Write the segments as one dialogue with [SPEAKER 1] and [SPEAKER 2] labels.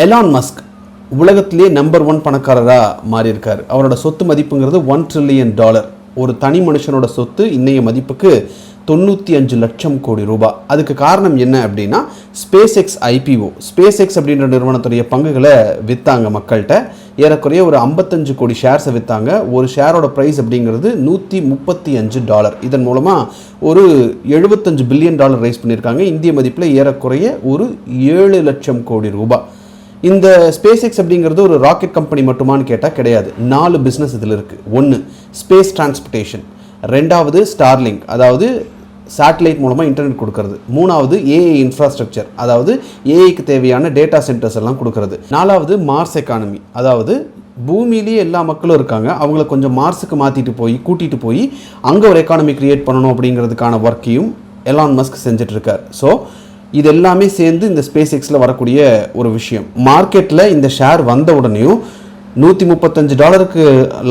[SPEAKER 1] Elon Musk உலகத்திலே number 1 பணக்காரராக மாறியிருக்கார். அவரோட சொத்து மதிப்புங்கிறது $1 trillion. ஒரு தனி மனுஷனோட சொத்து இன்னைய மதிப்புக்கு 95 லட்சம் கோடி ரூபாய். அதுக்கு காரணம் என்ன அப்படின்னா space X IPO. Space X அப்படின்ற நிறுவனத்துடைய பங்குகளை விற்றாங்க மக்கள்கிட்ட. ஏறக்குறைய ஒரு 55 கோடி ஷேர்ஸை விற்றாங்க. ஒரு ஷேரோட ப்ரைஸ் அப்படிங்கிறது $135. இதன் மூலமாக ஒரு $75 பில்லியன் ரைஸ் பண்ணியிருக்காங்க. இந்திய மதிப்பில் ஏறக்குறைய ஒரு 7 லட்சம் கோடி ரூபாய். இந்த ஸ்பேஸ் எக்ஸ் அப்படிங்கிறது ஒரு ராக்கெட் கம்பெனி மட்டுமான்னு கேட்டால் கிடையாது. 4 பிஸ்னஸ் இதில் இருக்குது. 1 ஸ்பேஸ் டிரான்ஸ்போர்ட்டேஷன், 2வது ஸ்டார்லிங்க், அதாவது சேட்டலைட் மூலமாக இன்டர்நெட் கொடுக்கறது, 3வது ஏஐ இன்ஃப்ராஸ்ட்ரக்சர், அதாவது ஏஐக்கு தேவையான டேட்டா சென்டர்ஸ் எல்லாம் கொடுக்கறது, 4வது மார்ஸ் எக்கானமி, அதாவது பூமியிலேயே எல்லா மக்களும் இருக்காங்க, அவங்கள கொஞ்சம் மார்ஸுக்கு கூட்டிகிட்டு போய் அங்கே ஒரு எக்கானமி கிரியேட் பண்ணணும் அப்படிங்கிறதுக்கான ஒர்க்கையும் எலான் மஸ்க் செஞ்சிட்ருக்கார். ஸோ இது எல்லாமே சேர்ந்து இந்த ஸ்பேஸ் எக்ஸில் வரக்கூடிய ஒரு விஷயம். மார்க்கெட்டில் இந்த ஷேர் வந்த உடனேயும் $135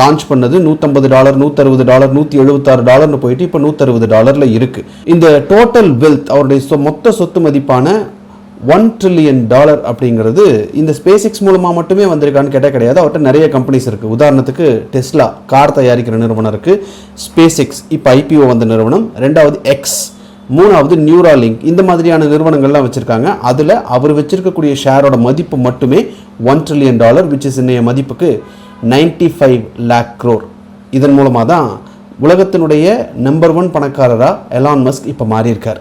[SPEAKER 1] லான்ச் பண்ணது $150, $160, $176 போயிட்டு இப்போ $160 இருக்குது. இந்த டோட்டல் வெல்த், அவருடைய மொத்த சொத்து மதிப்பான $1 trillion அப்படிங்கிறது இந்த ஸ்பேஸ் எக்ஸ் மூலமாக மட்டுமே வந்திருக்கான்னு கேட்டால் கிடையாது. அவர்கிட்ட நிறைய கம்பெனிஸ் இருக்குது. உதாரணத்துக்கு டெஸ்லா கார் தயாரிக்கிற நிறுவனம் இருக்குது. ஸ்பேஸ் எக்ஸ் இப்போ ஐபிஓ வந்த நிறுவனம். 2வது எக்ஸ், 3வது நியூராலிங்க். இந்த மாதிரியான நிறுவனங்கள்லாம் வச்சுருக்காங்க. அதில் அவர் வச்சிருக்கக்கூடிய ஷேரோட மதிப்பு மட்டுமே $1 trillion, which is இன்னைய மதிப்புக்கு 95 lakh crore. இதன் மூலமாக தான் உலகத்தினுடைய நம்பர் 1 பணக்காரராக எலான் மஸ்க் இப்போ மாறியிருக்கார்.